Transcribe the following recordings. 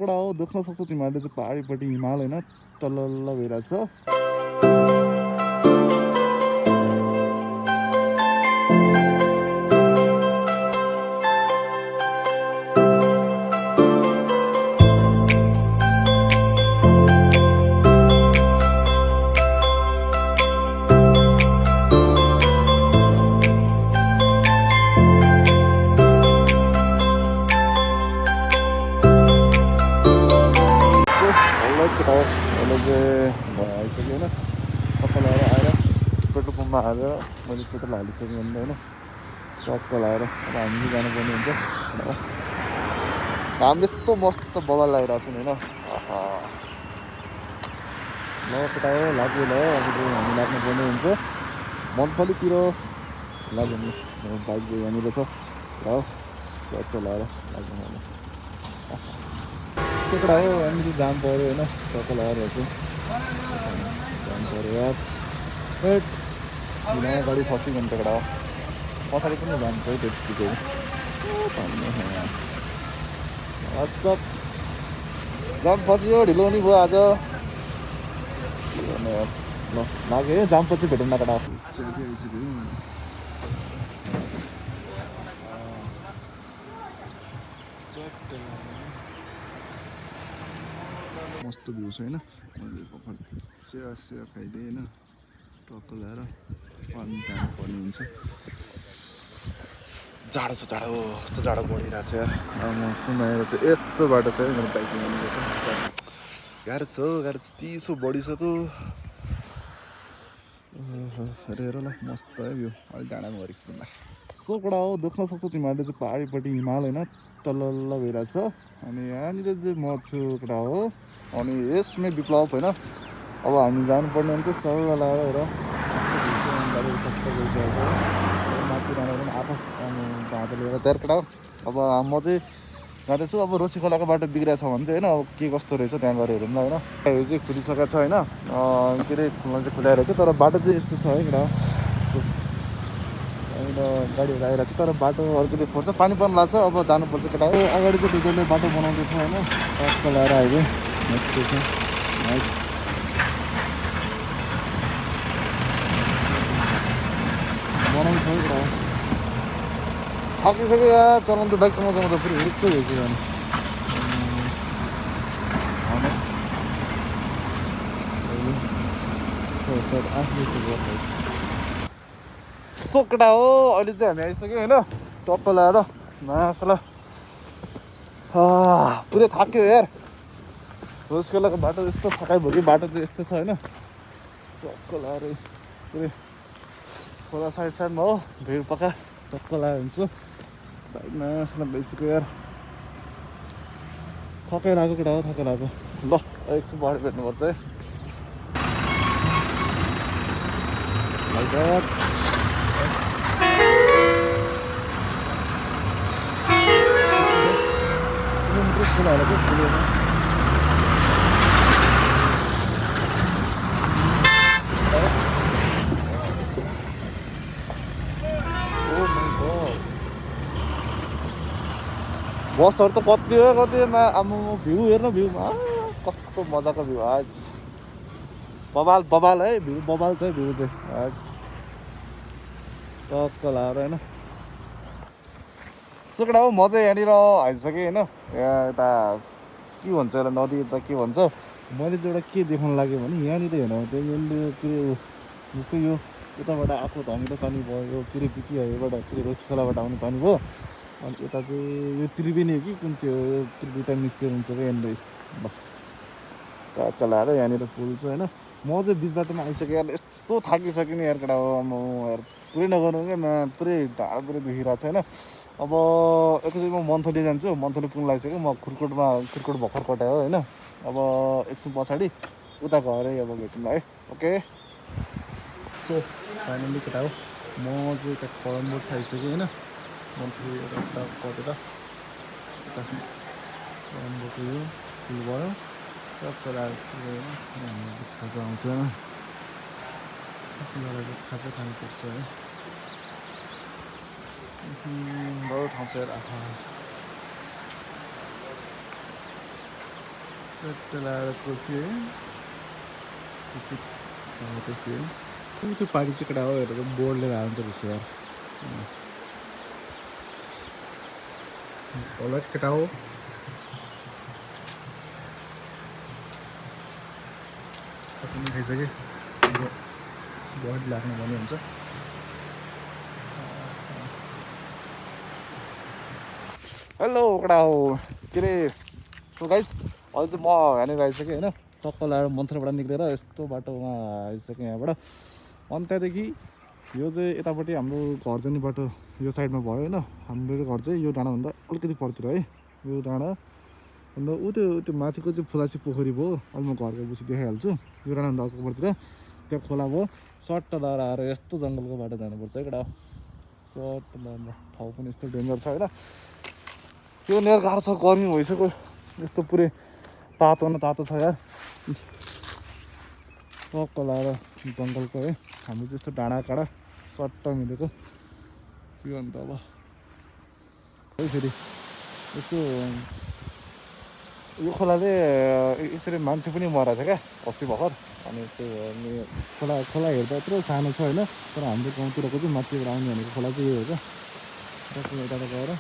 सोकडा हो देख्न सक्छौ तिमीहरूले चाहिँ पहाडीपट्टि हिमाल होइन तल्ल भइरहेछ। आइसक्यो होइन टक्क लगाएर आएर पेट्रोल पम्पमा हालेर मैले पेट्रोल हालिसकेँ भने होइन टक्क लगाएर अब हामी जानुपर्ने हुन्छ। घाम यस्तो मस्त बबाल लागिरहेको छ नि होइन। ल केटा हो लाग्यो ल अब हामी लाग्नुपर्ने हुन्छ मन्थलीतिर लाग्यो नि बाइक यहाँनिर छ र सट्ट लगाएर लाग्नु होला केटा हो यहाँनिर जाम पऱ्यो होइन टक्क लगाएर हेर्छु जाम पऱ्यो यार गाडी फस्यो भने त केटा हो पछाडि पनि जाम पऱ्यो त्यतिकै जाम फस्यो ढिलो नि भयो आज ल लाग्यो है जाम पछि भेटौँ न केटा मस्त भ्यू छ होइन मैले भर्खर चिया खाइदिएँ होइन टक्क ल्याएर पानी जानुपर्ने हुन्छ। जाडो छ जाडो कस्तो जाडो बढिरहेको छ यार म सुनाएर चाहिँ यस्तो बाटो छ है मेरो बाइक यहाँनिर छ गाह्रो छ चिसो बढिसक्यो हेर ल मस्त है भ्यू अलिक डाँडामा गरेको छु सोकडा हो देख्न सक्छौ तिमीहरूले चाहिँ पहाडीपट्टि हिमाल होइन तल्ल भइरहेछ अनि यहाँनिर चाहिँ म छु केटा हो अनि यसमै विप्लव होइन। अब हामी जानुपर्ने हुन्छ सबै लगाएर हेर सबै गइसकेको छ माथि जाँदा आकाश भाँडो लिएर तयार केटा हो। अब म चाहिँ जाँदैछु अब रोसी खोलाको बाटो बिग्रिएको छ भने चाहिँ होइन अब के कस्तो रहेछ त्यहाँ गएर हेरौँ ल होइन। यो चाहिँ खुलिसकेको छ होइन के अरे चाहिँ खुलाएर चाहिँ तर बाटो चाहिँ यस्तो छ है केटा यहाँनिर गाडीहरू आइरहेको छ तर बाटो अर्कोले खोज्छ पानी पर्नु लाग्छ अब जानुपर्छ केटा हो। अगाडि चाहिँ दुईजनाले बाटो बनाउँदैछ होइन टक्क लगाएर आइदियो बनाउँछ है केटा थाकिसक्यो यार चलाउनु त बाइक चलाउँदा फेरि हुरुक्कै भइसक्यो भने सोकडा हो अहिले चाहिँ हामी आइसक्यो होइन चक्क लगाएर मासला पुरै थाक्यो यार रोसखेलाको बाटो यस्तो थकाइ भयो कि बाटो चाहिँ यस्तो छ होइन चक्क लगाएर पुरै खोला साइडमा हो भिड पक्का टक्क लगाएर हुन्छ बाइक मासला भइसक्यो यार थकै लाग्यो केटा हो थकै लाग्यो ल एकछिन पहाड भेट्नुपर्छ है किलोमिटर बसहरू त कति हो कतिमा आम्म भ्यू हेर्नु भ्यूमा कस्तो मजाको भ्यू आज बबाल है भ्यू बबाल छ है भ्यू चाहिँ आज टक्क लगाएर होइन सोकडा हो म चाहिँ यहाँनिर आइसकेँ होइन यहाँ यता के भन्छ एउटा नदी यता के भन्छ मैले चाहिँ एउटा के देखाउनु लाग्यो भने यहाँनिर हेर्नु त्यो मेनली के जस्तै यो यताबाट आएको धनी पानी भयो यो के अरे पिटीहरूबाट के अरे रोसी खोलाबाट आउने पानी भयो अनि यता चाहिँ यो त्रिवेणी हो कि कुन त्यो दुईवटा मिक्सचर हुन्छ क्या यहाँनिर ल टक्क लगाएर यहाँनिर पुल छ होइन म चाहिँ बिच बाटोमा आइसकेँ यार यस्तो थाकिसकेँ नि यार केटा हो म यार पुरै नगर्नु क्या पुरै ढाड पुरै दुखिरहेको छ होइन। अब एकचोटि म मन्थली जान्छु मन्थली पुग्नु लागिसक्यो म खुर्कोट भर्खर कटायो होइन अब एकछिन पछाडि उता गएरै अब भेटौँ है ओके। सो फाइनली केटा हो म चाहिँ यता कलमबोट खाइसकेँ होइन मन्थली यता कटेर यता कलमबोट यो फुल भयो टक्क लाग्यो खाजा आउँछ खाजा खानुपर्छ है बहुत ठाउँ छ यार चट्ट लगाएर कोसियो कोसियो त्यो पार्टी चाहिँ केटा हो हेरेर बोर्ड लिएर आउँछ रहेछ यार होला केटा हो कसैले खाइसके बडी लाग्ने भन्ने हुन्छ हेलो केटा हो के अरे सो गाइस अहिले चाहिँ म यहाँनिर आइसकेँ होइन टक्क लगाएर मन्थरबाट निक्लेर यस्तो बाटोमा आइसकेँ यहाँबाट अनि त्यहाँदेखि यो चाहिँ यतापट्टि हाम्रो घर जाने बाटो यो साइडमा भयो होइन हाम्रो घर चाहिँ यो डाँडाभन्दा अलिकति परतिर है यो डाँडा अन्त त्यो माथिको चाहिँ फुलासी पोखरी भयो अहिले म घरको पछि देखाइहाल्छु यो डाँडाभन्दा अर्को परतिर त्यहाँ खोला भयो सर्ट लगाएर आएर यस्तो जङ्गलको बाटो जानुपर्छ है केटा सर्ट लगाएर ठाउँ पनि यस्तो डेन्जर छ होइन त्यो नेर गाह्रो छ गर्मी भइसक्यो यस्तो पुरै तातो न तातो छ यार टक्क लगाएर जङ्गलको है हामी चाहिँ यस्तो डाँडा काँडा सट्ट मिलेको के अन्त अब है फेरि यस्तो यो खोलाले यसरी मान्छे पनि मरेको छ क्या अस्ति भर्खर अनि त्यो खोला हेर्दा यत्रो सानो छ होइन तर हाम्रो गाउँतिरको चाहिँ माथिबाट आउने भनेको खोला चाहिँ यही हो क्या टक्क यता गएर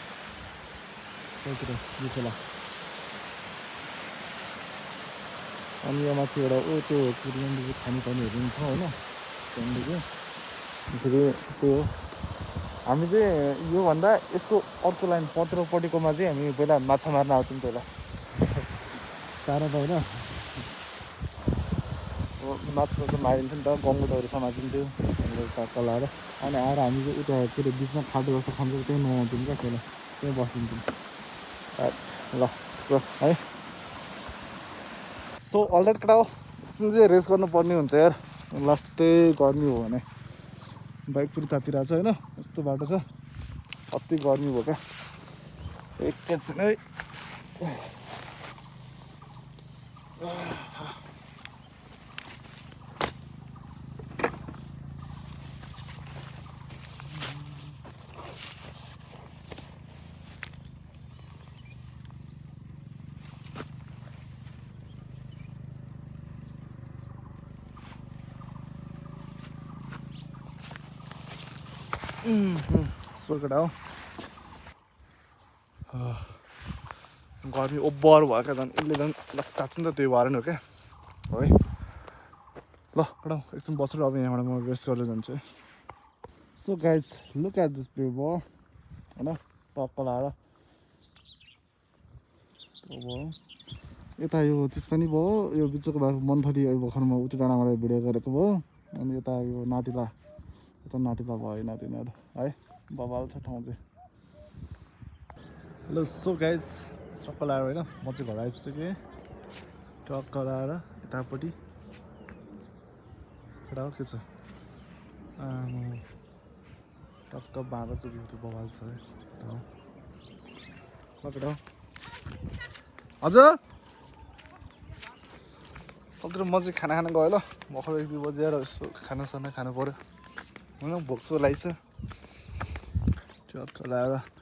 त्यहाँतिर यो खोला अनि यहाँ माथिबाट त्यो कुरियानदेखि खानेपानीहरू पनि छ होइन त्यहाँदेखि फेरि त्यो हामी चाहिँ योभन्दा यसको अर्को लाइन पत्रपट्टिकोमा चाहिँ हामी पहिला माछा मार्न आउँछौँ पहिला टाढो त होइन माछा चाहिँ मारिन्थ्यो नि त गङ्गुटहरू समातिन्थ्यो हामीले टक्क लगाएर अनि आएर हामी चाहिँ उता के अरे बिचमा खाटो जस्तो खान्छौँ त्यहीँ नुहाउँछौँ क्या पहिला त्यहीँ बसिदिन्छौँ ल है सो अलरेडी केटा हो चाहिँ रेस गर्नुपर्ने हुन्छ यार लास्टै गर्मी हो भने बाइक पनि तातिरहेको छ होइन यस्तो बाटो छ अति गर्मी भयो क्या एकैछिन है सो केटा हो गर्मी ओभर भयो क्या झन् यसले झन् लास्ट थाक्छ नि त त्यही भएर नि हो क्या है ल केटा एकछिन बसेर अब यहाँबाट म रेस्ट गरेर जान्छु है so guys look at this view भयो होइन टक्क लगाएर भयो यता यो चिज पनि भयो यो बिचको भएको मन्थली भर्खरमा उति डाँडाबाट भिडियो गरेको भयो अनि यता यो नातिला यता नातिला भयो नातिनीहरू है बबाल छ ठाउँ चाहिँ ल सो गाइज टक्क लगाएर होइन म चाहिँ घर आइपुगेँ टक्क लगाएर यतापट्टि केटा हो के छ टक्क बाँदरको भ्यू त बबाल छ है केटा हो हजुर कत्रो म चाहिँ खाना खान गयो ल भर्खर 1-2 बजी आएर यसो खानासाना खानु पऱ्यो होइन भोक सो लाग्छ टक्क लगाएर